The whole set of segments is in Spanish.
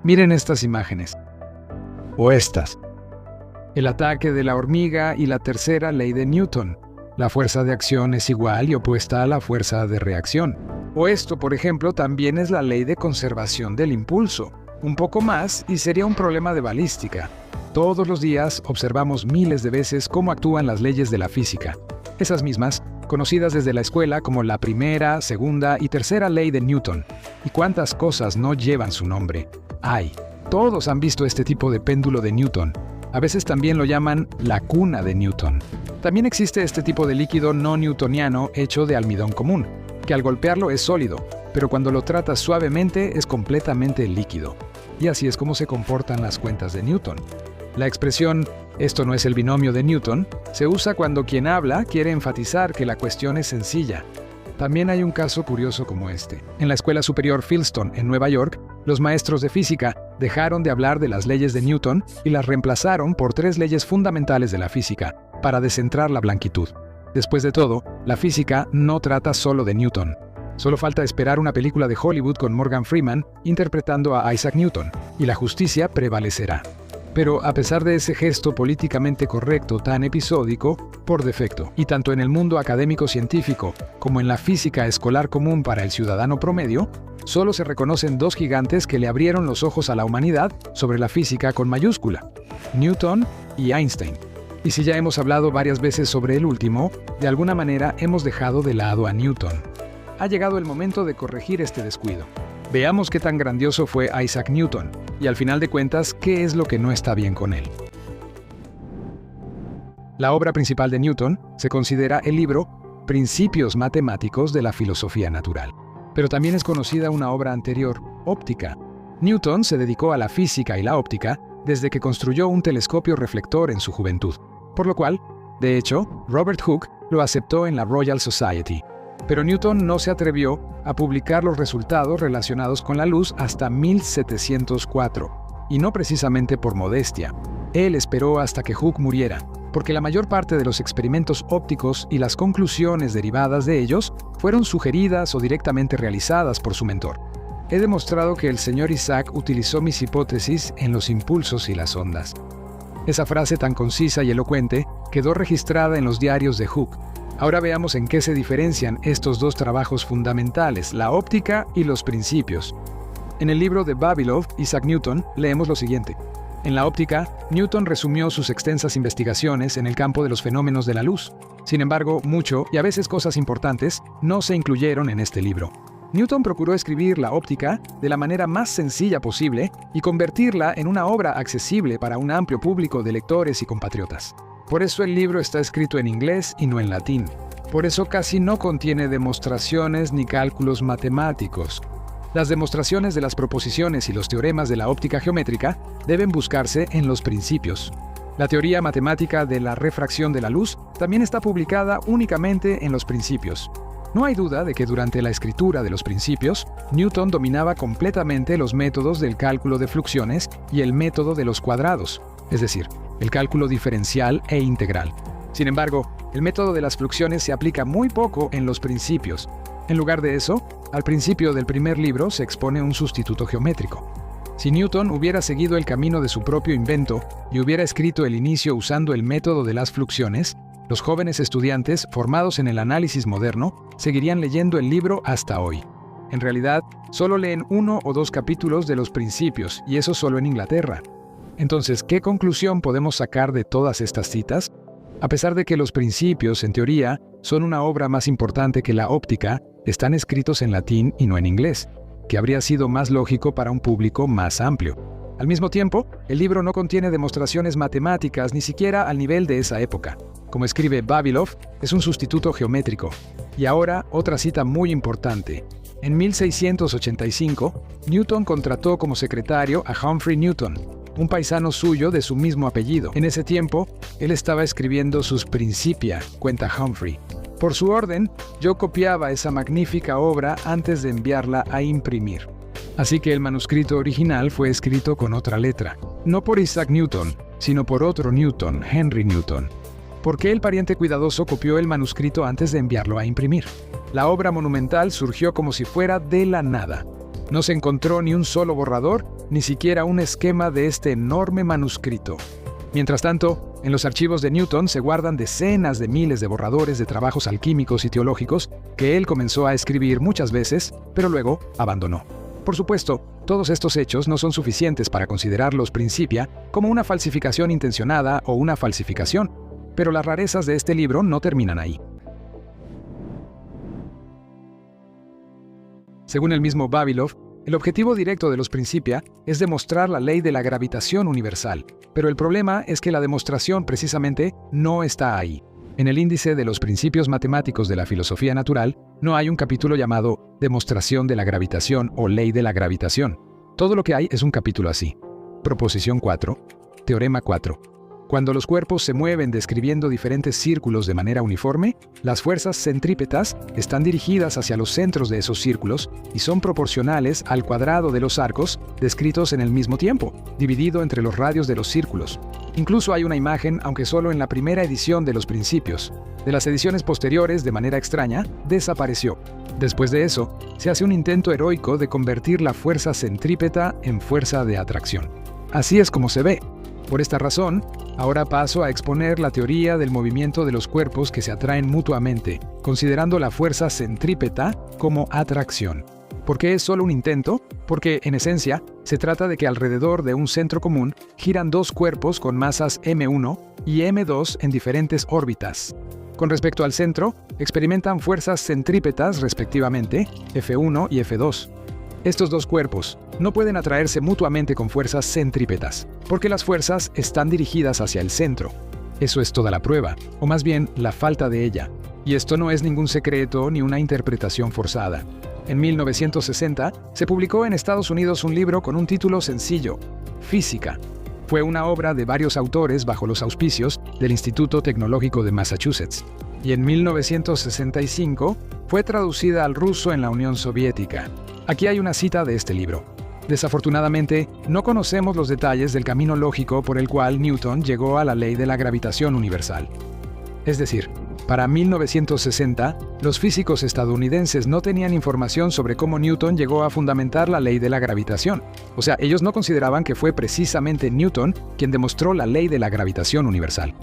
Miren estas imágenes. O estas. El ataque de la hormiga y la tercera ley de Newton. La fuerza de acción es igual y opuesta a la fuerza de reacción. O esto, por ejemplo, también es la ley de conservación del impulso. Un poco más y sería un problema de balística. Todos los días observamos miles de veces cómo actúan las leyes de la física. Esas mismas, conocidas desde la escuela como la primera, segunda y tercera ley de Newton. ¿Y cuántas cosas no llevan su nombre? Todos han visto este tipo de péndulo de Newton. A veces también lo llaman la cuna de Newton. También existe este tipo de líquido no newtoniano hecho de almidón común, que al golpearlo es sólido, pero cuando lo tratas suavemente es completamente líquido. Y así es como se comportan las cuentas de Newton. La expresión «esto no es el binomio de Newton» se usa cuando quien habla quiere enfatizar que la cuestión es sencilla. También hay un caso curioso como este. En la Escuela Superior Fieldston, en Nueva York, los maestros de física dejaron de hablar de las leyes de Newton y las reemplazaron por 3 leyes fundamentales de la física, para descentrar la blanquitud. Después de todo, la física no trata solo de Newton. Solo falta esperar una película de Hollywood con Morgan Freeman interpretando a Isaac Newton, y la justicia prevalecerá. Pero a pesar de ese gesto políticamente correcto tan episódico, por defecto, y tanto en el mundo académico-científico como en la física escolar común para el ciudadano promedio, solo se reconocen 2 gigantes que le abrieron los ojos a la humanidad sobre la física con mayúscula: Newton y Einstein. Y si ya hemos hablado varias veces sobre el último, de alguna manera hemos dejado de lado a Newton. Ha llegado el momento de corregir este descuido. Veamos qué tan grandioso fue Isaac Newton, y al final de cuentas, qué es lo que no está bien con él. La obra principal de Newton se considera el libro Principios Matemáticos de la Filosofía Natural, pero también es conocida una obra anterior, Óptica. Newton se dedicó a la física y la óptica desde que construyó un telescopio reflector en su juventud, por lo cual, de hecho, Robert Hooke lo aceptó en la Royal Society. Pero Newton no se atrevió a publicar los resultados relacionados con la luz hasta 1704, y no precisamente por modestia. Él esperó hasta que Hooke muriera, porque la mayor parte de los experimentos ópticos y las conclusiones derivadas de ellos fueron sugeridas o directamente realizadas por su mentor. He demostrado que el señor Isaac utilizó mis hipótesis en los impulsos y las ondas. Esa frase tan concisa y elocuente quedó registrada en los diarios de Hooke. Ahora veamos en qué se diferencian estos 2 trabajos fundamentales, la óptica y los principios. En el libro de Vavilov, Isaac Newton, leemos lo siguiente. En la óptica, Newton resumió sus extensas investigaciones en el campo de los fenómenos de la luz. Sin embargo, mucho, y a veces cosas importantes, no se incluyeron en este libro. Newton procuró escribir la óptica de la manera más sencilla posible y convertirla en una obra accesible para un amplio público de lectores y compatriotas. Por eso el libro está escrito en inglés y no en latín. Por eso casi no contiene demostraciones ni cálculos matemáticos. Las demostraciones de las proposiciones y los teoremas de la óptica geométrica deben buscarse en los principios. La teoría matemática de la refracción de la luz también está publicada únicamente en los principios. No hay duda de que durante la escritura de los principios, Newton dominaba completamente los métodos del cálculo de fluxiones y el método de los cuadrados, es decir, el cálculo diferencial e integral. Sin embargo, el método de las fluxiones se aplica muy poco en los principios. En lugar de eso, al principio del primer libro se expone un sustituto geométrico. Si Newton hubiera seguido el camino de su propio invento y hubiera escrito el inicio usando el método de las fluxiones, los jóvenes estudiantes formados en el análisis moderno seguirían leyendo el libro hasta hoy. En realidad, solo leen 1 o 2 capítulos de los principios, y eso solo en Inglaterra. Entonces, ¿qué conclusión podemos sacar de todas estas citas? A pesar de que los principios, en teoría, son una obra más importante que la óptica, están escritos en latín y no en inglés, que habría sido más lógico para un público más amplio. Al mismo tiempo, el libro no contiene demostraciones matemáticas ni siquiera al nivel de esa época. Como escribe Vavilov, es un sustituto geométrico. Y ahora, otra cita muy importante. En 1685, Newton contrató como secretario a Humphrey Newton, un paisano suyo de su mismo apellido. En ese tiempo, él estaba escribiendo sus Principia, cuenta Humphrey. Por su orden, yo copiaba esa magnífica obra antes de enviarla a imprimir. Así que el manuscrito original fue escrito con otra letra, no por Isaac Newton, sino por otro Newton, Henry Newton. ¿Por qué el pariente cuidadoso copió el manuscrito antes de enviarlo a imprimir? La obra monumental surgió como si fuera de la nada. No se encontró ni un solo borrador, ni siquiera un esquema de este enorme manuscrito. Mientras tanto, en los archivos de Newton se guardan decenas de miles de borradores de trabajos alquímicos y teológicos que él comenzó a escribir muchas veces, pero luego abandonó. Por supuesto, todos estos hechos no son suficientes para considerar los Principia como una falsificación intencionada o una falsificación, pero las rarezas de este libro no terminan ahí. Según el mismo Vavilov, el objetivo directo de los Principia es demostrar la ley de la gravitación universal, pero el problema es que la demostración precisamente no está ahí. En el índice de los principios matemáticos de la filosofía natural, no hay un capítulo llamado Demostración de la gravitación o Ley de la gravitación. Todo lo que hay es un capítulo así. Proposición 4, Teorema 4. Cuando los cuerpos se mueven describiendo diferentes círculos de manera uniforme, las fuerzas centrípetas están dirigidas hacia los centros de esos círculos y son proporcionales al cuadrado de los arcos descritos en el mismo tiempo, dividido entre los radios de los círculos. Incluso hay una imagen, aunque solo en la primera edición de los Principios. De las ediciones posteriores, de manera extraña, desapareció. Después de eso, se hace un intento heroico de convertir la fuerza centrípeta en fuerza de atracción. Así es como se ve. Por esta razón, ahora paso a exponer la teoría del movimiento de los cuerpos que se atraen mutuamente, considerando la fuerza centrípeta como atracción. ¿Por qué es solo un intento? Porque, en esencia, se trata de que alrededor de un centro común giran dos cuerpos con masas m1 y m2 en diferentes órbitas. Con respecto al centro, experimentan fuerzas centrípetas respectivamente, F1 y F2. Estos dos cuerpos no pueden atraerse mutuamente con fuerzas centrípetas, porque las fuerzas están dirigidas hacia el centro. Eso es toda la prueba, o más bien la falta de ella. Y esto no es ningún secreto ni una interpretación forzada. En 1960 se publicó en Estados Unidos un libro con un título sencillo, Física. Fue una obra de varios autores bajo los auspicios del Instituto Tecnológico de Massachusetts. Y en 1965 fue traducida al ruso en la Unión Soviética. Aquí hay una cita de este libro. Desafortunadamente, no conocemos los detalles del camino lógico por el cual Newton llegó a la ley de la gravitación universal. Es decir, para 1960, los físicos estadounidenses no tenían información sobre cómo Newton llegó a fundamentar la ley de la gravitación. O sea, ellos no consideraban que fue precisamente Newton quien demostró la ley de la gravitación universal.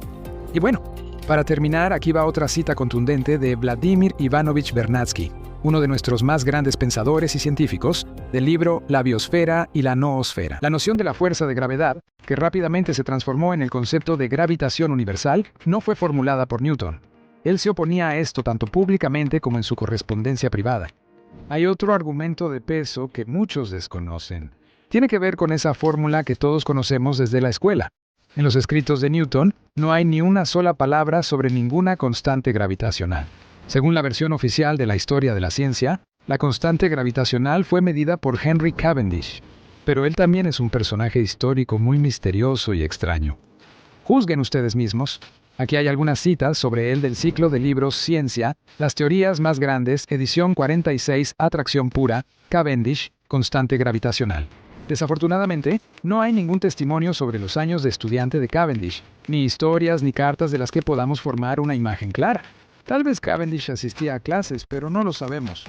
Y bueno, para terminar, aquí va otra cita contundente de Vladimir Ivanovich Vernadsky, uno de nuestros más grandes pensadores y científicos, del libro La biosfera y la noosfera. La noción de la fuerza de gravedad, que rápidamente se transformó en el concepto de gravitación universal, no fue formulada por Newton. Él se oponía a esto tanto públicamente como en su correspondencia privada. Hay otro argumento de peso que muchos desconocen. Tiene que ver con esa fórmula que todos conocemos desde la escuela. En los escritos de Newton no hay ni una sola palabra sobre ninguna constante gravitacional. Según la versión oficial de la historia de la ciencia, la constante gravitacional fue medida por Henry Cavendish, pero él también es un personaje histórico muy misterioso y extraño. Juzguen ustedes mismos. Aquí hay algunas citas sobre él del ciclo de libros Ciencia, Las teorías más grandes, edición 46, Atracción pura, Cavendish, constante gravitacional. Desafortunadamente, no hay ningún testimonio sobre los años de estudiante de Cavendish, ni historias ni cartas de las que podamos formar una imagen clara. Tal vez Cavendish asistía a clases, pero no lo sabemos.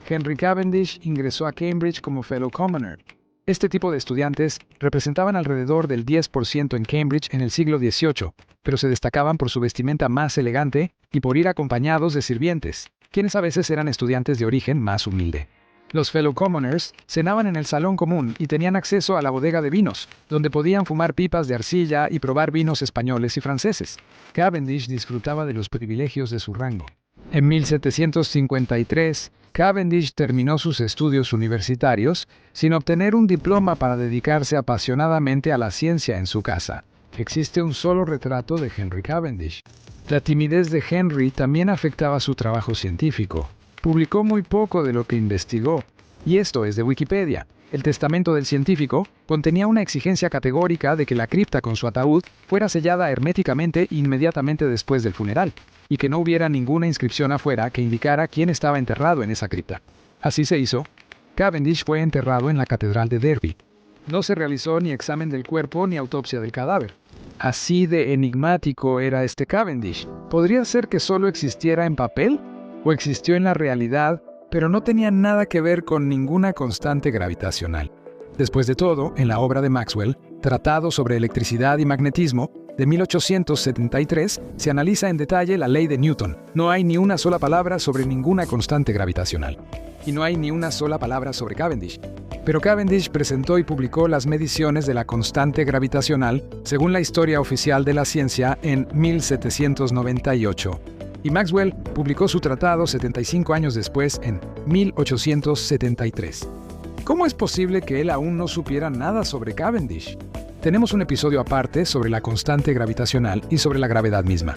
Henry Cavendish ingresó a Cambridge como fellow commoner. Este tipo de estudiantes representaban alrededor del 10% en Cambridge en el siglo XVIII, pero se destacaban por su vestimenta más elegante y por ir acompañados de sirvientes, quienes a veces eran estudiantes de origen más humilde. Los fellow commoners cenaban en el salón común y tenían acceso a la bodega de vinos, donde podían fumar pipas de arcilla y probar vinos españoles y franceses. Cavendish disfrutaba de los privilegios de su rango. En 1753, Cavendish terminó sus estudios universitarios sin obtener un diploma para dedicarse apasionadamente a la ciencia en su casa. Existe un solo retrato de Henry Cavendish. La timidez de Henry también afectaba su trabajo científico. Publicó muy poco de lo que investigó, y esto es de Wikipedia. El testamento del científico contenía una exigencia categórica de que la cripta con su ataúd fuera sellada herméticamente inmediatamente después del funeral, y que no hubiera ninguna inscripción afuera que indicara quién estaba enterrado en esa cripta. Así se hizo. Cavendish fue enterrado en la Catedral de Derby. No se realizó ni examen del cuerpo ni autopsia del cadáver. Así de enigmático era este Cavendish. ¿Podría ser que solo existiera en papel? ¿O existió en la realidad pero no tenía nada que ver con ninguna constante gravitacional. Después de todo, en la obra de Maxwell, Tratado sobre Electricidad y Magnetismo, de 1873, se analiza en detalle la ley de Newton. No hay ni una sola palabra sobre ninguna constante gravitacional. Y no hay ni una sola palabra sobre Cavendish. Pero Cavendish presentó y publicó las mediciones de la constante gravitacional según la historia oficial de la ciencia en 1798. Y Maxwell publicó su tratado 75 años después en 1873. ¿Cómo es posible que él aún no supiera nada sobre Cavendish? Tenemos un episodio aparte sobre la constante gravitacional y sobre la gravedad misma.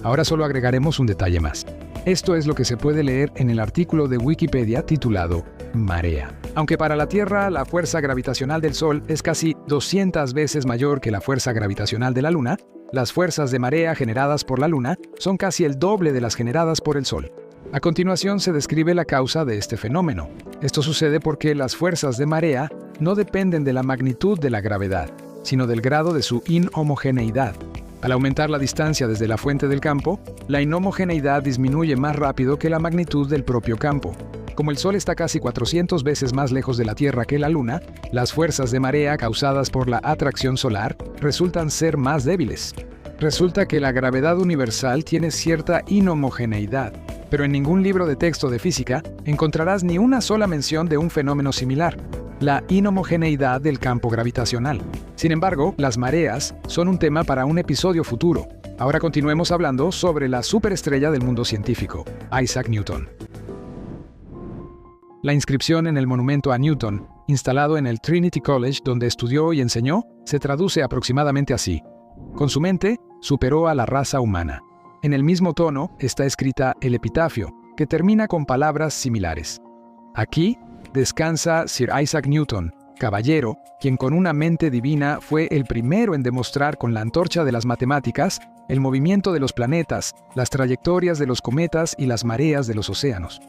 Ahora solo agregaremos un detalle más. Esto es lo que se puede leer en el artículo de Wikipedia titulado Marea. Aunque para la Tierra la fuerza gravitacional del Sol es casi 200 veces mayor que la fuerza gravitacional de la Luna, las fuerzas de marea generadas por la Luna son casi el doble de las generadas por el Sol. A continuación se describe la causa de este fenómeno. Esto sucede porque las fuerzas de marea no dependen de la magnitud de la gravedad, sino del grado de su inhomogeneidad. Al aumentar la distancia desde la fuente del campo, la inhomogeneidad disminuye más rápido que la magnitud del propio campo. Como el Sol está casi 400 veces más lejos de la Tierra que la Luna, las fuerzas de marea causadas por la atracción solar resultan ser más débiles. Resulta que la gravedad universal tiene cierta inhomogeneidad, pero en ningún libro de texto de física encontrarás ni una sola mención de un fenómeno similar, la inhomogeneidad del campo gravitacional. Sin embargo, las mareas son un tema para un episodio futuro. Ahora continuemos hablando sobre la superestrella del mundo científico, Isaac Newton. La inscripción en el monumento a Newton, instalado en el Trinity College donde estudió y enseñó, se traduce aproximadamente así: con su mente, superó a la raza humana. En el mismo tono está escrita el epitafio, que termina con palabras similares. Aquí descansa Sir Isaac Newton, caballero, quien con una mente divina fue el primero en demostrar con la antorcha de las matemáticas el movimiento de los planetas, las trayectorias de los cometas y las mareas de los océanos.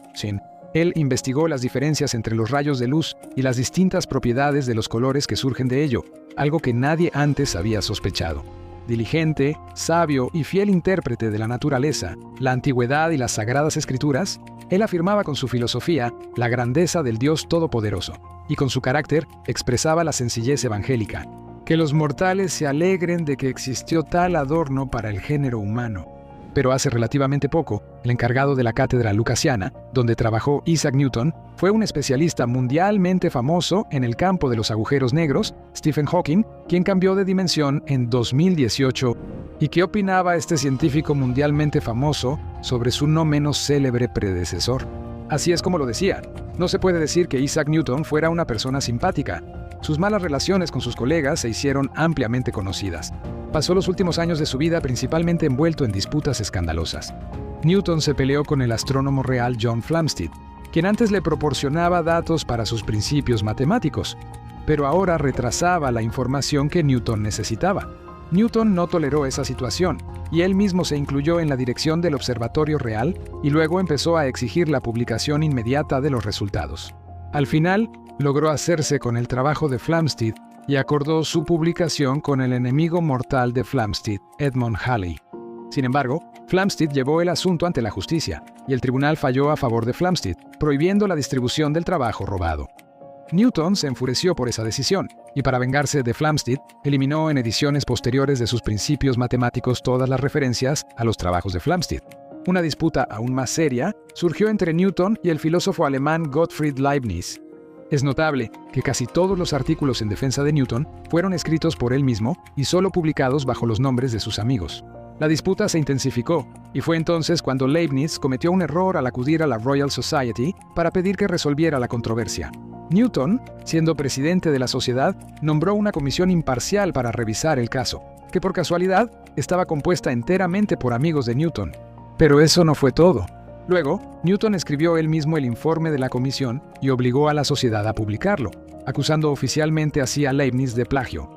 Él investigó las diferencias entre los rayos de luz y las distintas propiedades de los colores que surgen de ello, algo que nadie antes había sospechado. Diligente, sabio y fiel intérprete de la naturaleza, la antigüedad y las sagradas escrituras, él afirmaba con su filosofía la grandeza del Dios Todopoderoso, y con su carácter expresaba la sencillez evangélica. Que los mortales se alegren de que existió tal adorno para el género humano. Pero hace relativamente poco, el encargado de la cátedra lucasiana, donde trabajó Isaac Newton, fue un especialista mundialmente famoso en el campo de los agujeros negros, Stephen Hawking, quien cambió de dimensión en 2018. ¿Y qué opinaba este científico mundialmente famoso sobre su no menos célebre predecesor? Así es como lo decía. No se puede decir que Isaac Newton fuera una persona simpática. Sus malas relaciones con sus colegas se hicieron ampliamente conocidas. Pasó los últimos años de su vida principalmente envuelto en disputas escandalosas. Newton se peleó con el astrónomo real John Flamsteed, quien antes le proporcionaba datos para sus principios matemáticos, pero ahora retrasaba la información que Newton necesitaba. Newton no toleró esa situación, y él mismo se incluyó en la dirección del Observatorio Real y luego empezó a exigir la publicación inmediata de los resultados. Al final, logró hacerse con el trabajo de Flamsteed y acordó su publicación con el enemigo mortal de Flamsteed, Edmund Halley. Sin embargo, Flamsteed llevó el asunto ante la justicia, y el tribunal falló a favor de Flamsteed, prohibiendo la distribución del trabajo robado. Newton se enfureció por esa decisión, y para vengarse de Flamsteed, eliminó en ediciones posteriores de sus principios matemáticos todas las referencias a los trabajos de Flamsteed. Una disputa aún más seria surgió entre Newton y el filósofo alemán Gottfried Leibniz. Es notable que casi todos los artículos en defensa de Newton fueron escritos por él mismo y solo publicados bajo los nombres de sus amigos. La disputa se intensificó, y fue entonces cuando Leibniz cometió un error al acudir a la Royal Society para pedir que resolviera la controversia. Newton, siendo presidente de la sociedad, nombró una comisión imparcial para revisar el caso, que por casualidad estaba compuesta enteramente por amigos de Newton. Pero eso no fue todo. Luego, Newton escribió él mismo el informe de la comisión y obligó a la sociedad a publicarlo, acusando oficialmente así a Leibniz de plagio.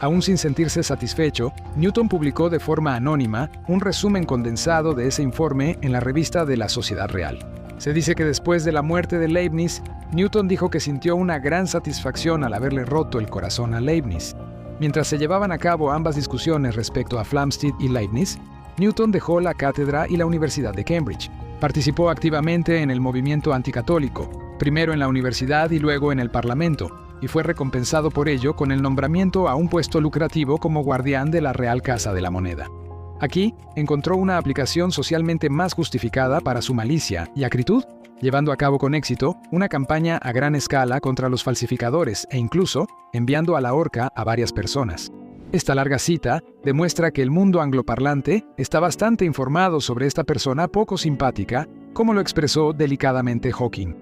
Aún sin sentirse satisfecho, Newton publicó de forma anónima un resumen condensado de ese informe en la revista de la Sociedad Real. Se dice que después de la muerte de Leibniz, Newton dijo que sintió una gran satisfacción al haberle roto el corazón a Leibniz. Mientras se llevaban a cabo ambas discusiones respecto a Flamsteed y Leibniz, Newton dejó la cátedra y la Universidad de Cambridge. Participó activamente en el movimiento anticatólico, primero en la universidad y luego en el Parlamento, y fue recompensado por ello con el nombramiento a un puesto lucrativo como guardián de la Real Casa de la Moneda. Aquí encontró una aplicación socialmente más justificada para su malicia y acritud, llevando a cabo con éxito una campaña a gran escala contra los falsificadores e incluso enviando a la horca a varias personas. Esta larga cita demuestra que el mundo angloparlante está bastante informado sobre esta persona poco simpática, como lo expresó delicadamente Hawking.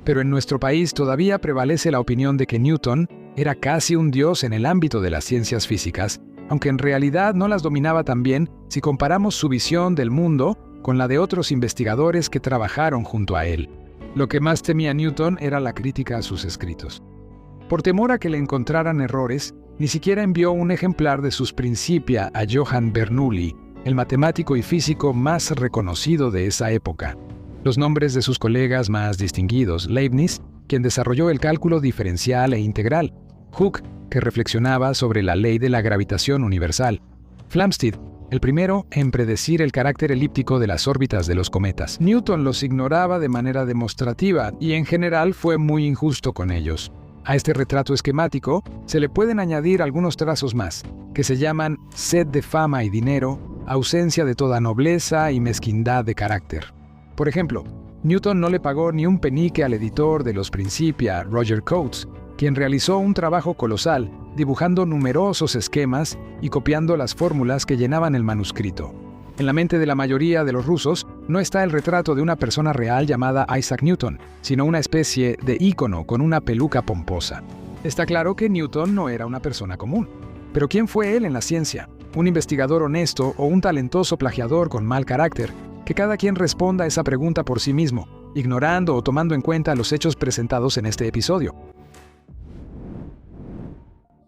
Pero en nuestro país todavía prevalece la opinión de que Newton era casi un dios en el ámbito de las ciencias físicas, aunque en realidad no las dominaba tan bien si comparamos su visión del mundo con la de otros investigadores que trabajaron junto a él. Lo que más temía Newton era la crítica a sus escritos. Por temor a que le encontraran errores, ni siquiera envió un ejemplar de sus Principia a Johann Bernoulli, el matemático y físico más reconocido de esa época. Los nombres de sus colegas más distinguidos: Leibniz, quien desarrolló el cálculo diferencial e integral; Hooke, que reflexionaba sobre la ley de la gravitación universal; Flamsteed, el primero en predecir el carácter elíptico de las órbitas de los cometas. Newton los ignoraba de manera demostrativa y en general fue muy injusto con ellos. A este retrato esquemático se le pueden añadir algunos trazos más, que se llaman sed de fama y dinero, ausencia de toda nobleza y mezquindad de carácter. Por ejemplo, Newton no le pagó ni un penique al editor de los Principia, Roger Coates, quien realizó un trabajo colosal, dibujando numerosos esquemas y copiando las fórmulas que llenaban el manuscrito. En la mente de la mayoría de los rusos no está el retrato de una persona real llamada Isaac Newton, sino una especie de ícono con una peluca pomposa. Está claro que Newton no era una persona común. Pero ¿quién fue él en la ciencia? ¿Un investigador honesto o un talentoso plagiador con mal carácter? Que cada quien responda a esa pregunta por sí mismo, ignorando o tomando en cuenta los hechos presentados en este episodio.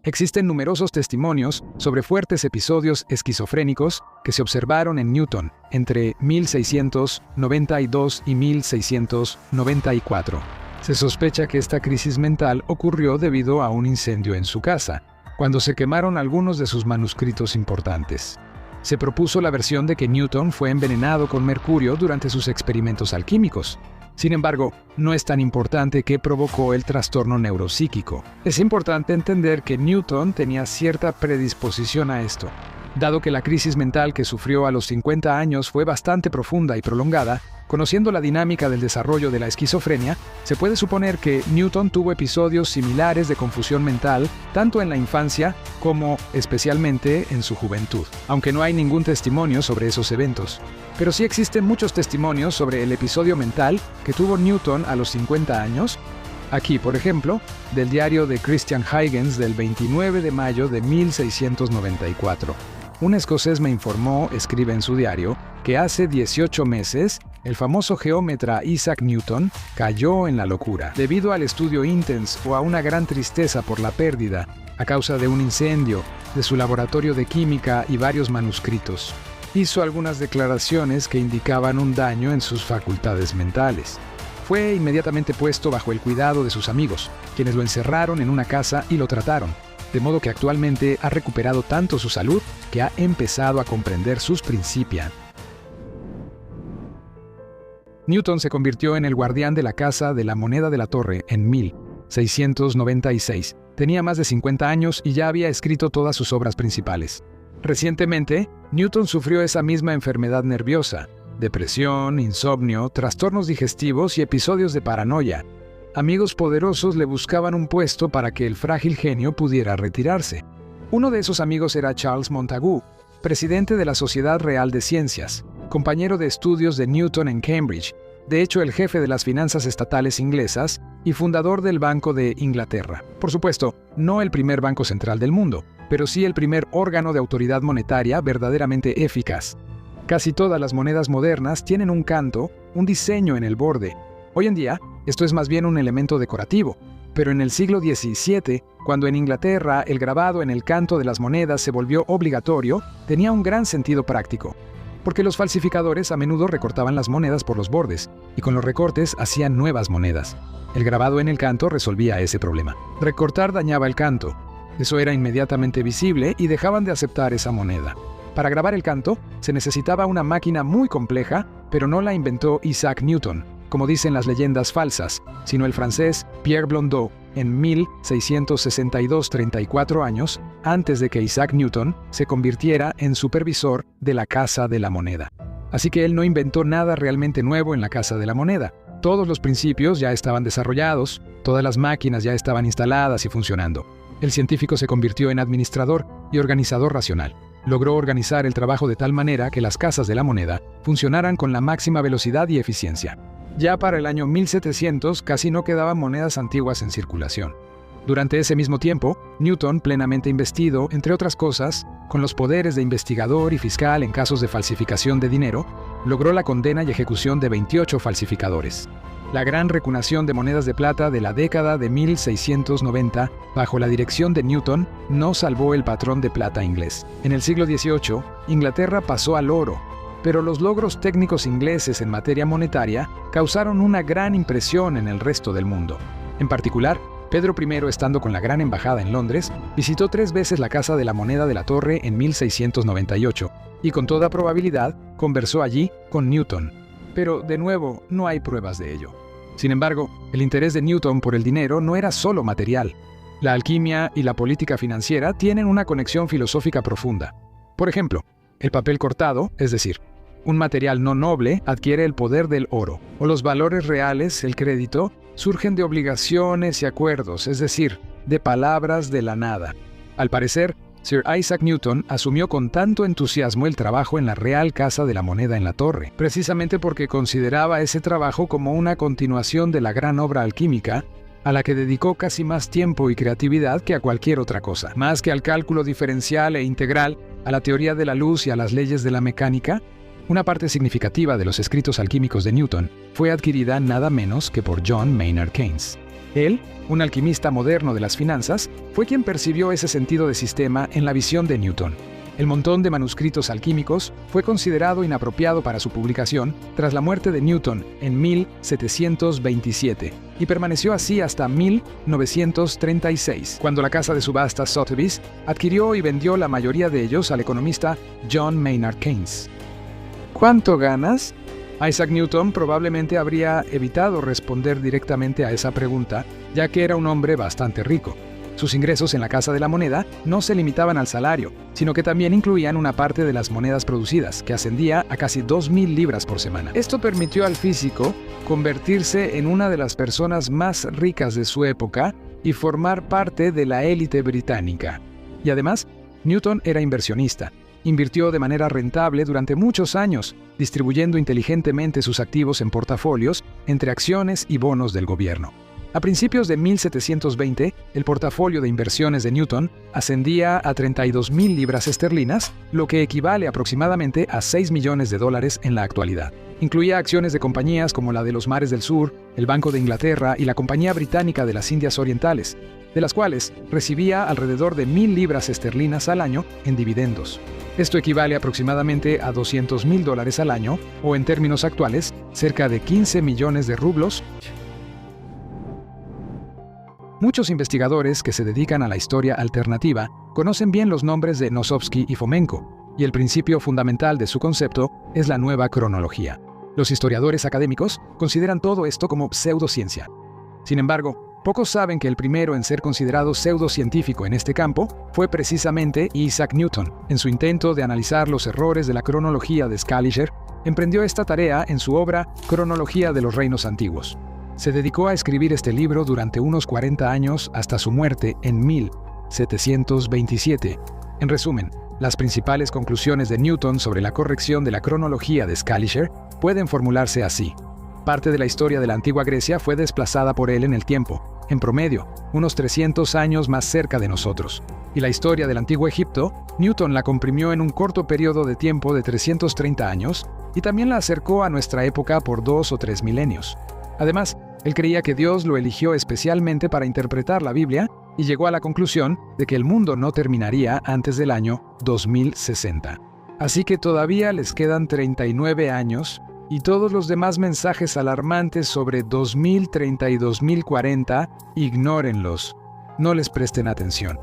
Existen numerosos testimonios sobre fuertes episodios esquizofrénicos que se observaron en Newton entre 1692 y 1694. Se sospecha que esta crisis mental ocurrió debido a un incendio en su casa, cuando se quemaron algunos de sus manuscritos importantes. Se propuso la versión de que Newton fue envenenado con mercurio durante sus experimentos alquímicos. Sin embargo, no es tan importante qué provocó el trastorno neuropsíquico. Es importante entender que Newton tenía cierta predisposición a esto. Dado que la crisis mental que sufrió a los 50 años fue bastante profunda y prolongada, conociendo la dinámica del desarrollo de la esquizofrenia, se puede suponer que Newton tuvo episodios similares de confusión mental tanto en la infancia como especialmente en su juventud, aunque no hay ningún testimonio sobre esos eventos. Pero sí existen muchos testimonios sobre el episodio mental que tuvo Newton a los 50 años. Aquí, por ejemplo, del diario de Christian Huygens del 29 de mayo de 1694. Un escocés me informó, escribe en su diario, que hace 18 meses el famoso geómetra Isaac Newton cayó en la locura debido al estudio intenso o a una gran tristeza por la pérdida, a causa de un incendio, de su laboratorio de química y varios manuscritos. Hizo algunas declaraciones que indicaban un daño en sus facultades mentales. Fue inmediatamente puesto bajo el cuidado de sus amigos, quienes lo encerraron en una casa y lo trataron, de modo que actualmente ha recuperado tanto su salud que ha empezado a comprender sus Principia. Newton se convirtió en el guardián de la Casa de la Moneda de la Torre en 1696. Tenía más de 50 años y ya había escrito todas sus obras principales. Recientemente, Newton sufrió esa misma enfermedad nerviosa: depresión, insomnio, trastornos digestivos y episodios de paranoia. Amigos poderosos le buscaban un puesto para que el frágil genio pudiera retirarse. Uno de esos amigos era Charles Montagu, presidente de la Sociedad Real de Ciencias, compañero de estudios de Newton en Cambridge, de hecho el jefe de las finanzas estatales inglesas y fundador del Banco de Inglaterra. Por supuesto, no el primer banco central del mundo, pero sí el primer órgano de autoridad monetaria verdaderamente eficaz. Casi todas las monedas modernas tienen un canto, un diseño en el borde. Hoy en día, esto es más bien un elemento decorativo, pero en el siglo XVII, cuando en Inglaterra el grabado en el canto de las monedas se volvió obligatorio, tenía un gran sentido práctico, porque los falsificadores a menudo recortaban las monedas por los bordes, y con los recortes hacían nuevas monedas. El grabado en el canto resolvía ese problema. Recortar dañaba el canto. Eso era inmediatamente visible y dejaban de aceptar esa moneda. Para grabar el canto, se necesitaba una máquina muy compleja, pero no la inventó Isaac Newton, como dicen las leyendas falsas, sino el francés Pierre Blondeau en 1662, 34 años antes de que Isaac Newton se convirtiera en supervisor de la Casa de la Moneda. Así que él no inventó nada realmente nuevo en la Casa de la Moneda. Todos los principios ya estaban desarrollados, todas las máquinas ya estaban instaladas y funcionando. El científico se convirtió en administrador y organizador racional. Logró organizar el trabajo de tal manera que las casas de la moneda funcionaran con la máxima velocidad y eficiencia. Ya para el año 1700 casi no quedaban monedas antiguas en circulación. Durante ese mismo tiempo, Newton, plenamente investido, entre otras cosas, con los poderes de investigador y fiscal en casos de falsificación de dinero, logró la condena y ejecución de 28 falsificadores. La gran recunación de monedas de plata de la década de 1690, bajo la dirección de Newton, no salvó el patrón de plata inglés. En el siglo XVIII, Inglaterra pasó al oro, pero los logros técnicos ingleses en materia monetaria causaron una gran impresión en el resto del mundo. En particular, Pedro I, estando con la gran embajada en Londres, visitó 3 veces la Casa de la Moneda de la Torre en 1698 y con toda probabilidad conversó allí con Newton. Pero, de nuevo, no hay pruebas de ello. Sin embargo, el interés de Newton por el dinero no era solo material. La alquimia y la política financiera tienen una conexión filosófica profunda. Por ejemplo, el papel cortado, es decir, un material no noble, adquiere el poder del oro, o los valores reales, el crédito, surgen de obligaciones y acuerdos, es decir, de palabras de la nada. Al parecer, Sir Isaac Newton asumió con tanto entusiasmo el trabajo en la Real Casa de la Moneda en la Torre, precisamente porque consideraba ese trabajo como una continuación de la gran obra alquímica, a la que dedicó casi más tiempo y creatividad que a cualquier otra cosa. Más que al cálculo diferencial e integral, a la teoría de la luz y a las leyes de la mecánica, una parte significativa de los escritos alquímicos de Newton fue adquirida nada menos que por John Maynard Keynes. Él, un alquimista moderno de las finanzas, fue quien percibió ese sentido de sistema en la visión de Newton. El montón de manuscritos alquímicos fue considerado inapropiado para su publicación tras la muerte de Newton en 1727 y permaneció así hasta 1936, cuando la casa de subastas Sotheby's adquirió y vendió la mayoría de ellos al economista John Maynard Keynes. ¿Cuánto ganas? Isaac Newton probablemente habría evitado responder directamente a esa pregunta, ya que era un hombre bastante rico. Sus ingresos en la Casa de la Moneda no se limitaban al salario, sino que también incluían una parte de las monedas producidas, que ascendía a casi 2.000 libras por semana. Esto permitió al físico convertirse en una de las personas más ricas de su época y formar parte de la élite británica. Y además, Newton era inversionista. Invirtió de manera rentable durante muchos años, distribuyendo inteligentemente sus activos en portafolios entre acciones y bonos del gobierno. A principios de 1720, el portafolio de inversiones de Newton ascendía a 32.000 libras esterlinas, lo que equivale aproximadamente a $6 millones en la actualidad. Incluía acciones de compañías como la de los Mares del Sur, el Banco de Inglaterra y la Compañía Británica de las Indias Orientales, de las cuales recibía alrededor de 1.000 libras esterlinas al año en dividendos. Esto equivale aproximadamente a $200.000 al año, o en términos actuales, cerca de 15 millones de rublos. Muchos investigadores que se dedican a la historia alternativa conocen bien los nombres de Nosovsky y Fomenko, y el principio fundamental de su concepto es la nueva cronología. Los historiadores académicos consideran todo esto como pseudociencia. Sin embargo, pocos saben que el primero en ser considerado pseudocientífico en este campo fue precisamente Isaac Newton. En su intento de analizar los errores de la cronología de Scaliger, emprendió esta tarea en su obra Cronología de los Reinos Antiguos. Se dedicó a escribir este libro durante unos 40 años hasta su muerte en 1727. En resumen, las principales conclusiones de Newton sobre la corrección de la cronología de Scaliger pueden formularse así. Parte de la historia de la antigua Grecia fue desplazada por él en el tiempo, en promedio, unos 300 años más cerca de nosotros. Y la historia del antiguo Egipto, Newton la comprimió en un corto periodo de tiempo de 330 años y también la acercó a nuestra época por 2 o 3 milenios. Además, él creía que Dios lo eligió especialmente para interpretar la Biblia y llegó a la conclusión de que el mundo no terminaría antes del año 2060. Así que todavía les quedan 39 años y todos los demás mensajes alarmantes sobre 2030 y 2040, ignórenlos, no les presten atención.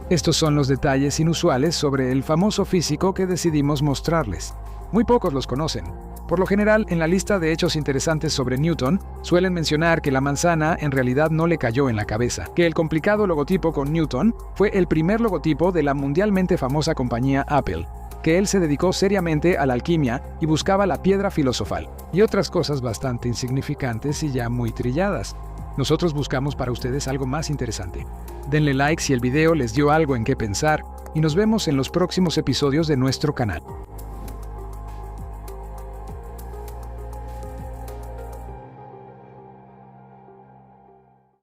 Estos son los detalles inusuales sobre el famoso físico que decidimos mostrarles. Muy pocos los conocen. Por lo general, en la lista de hechos interesantes sobre Newton, suelen mencionar que la manzana en realidad no le cayó en la cabeza, que el complicado logotipo con Newton fue el primer logotipo de la mundialmente famosa compañía Apple, que él se dedicó seriamente a la alquimia y buscaba la piedra filosofal, y otras cosas bastante insignificantes y ya muy trilladas. Nosotros buscamos para ustedes algo más interesante. Denle like si el video les dio algo en qué pensar, y nos vemos en los próximos episodios de nuestro canal.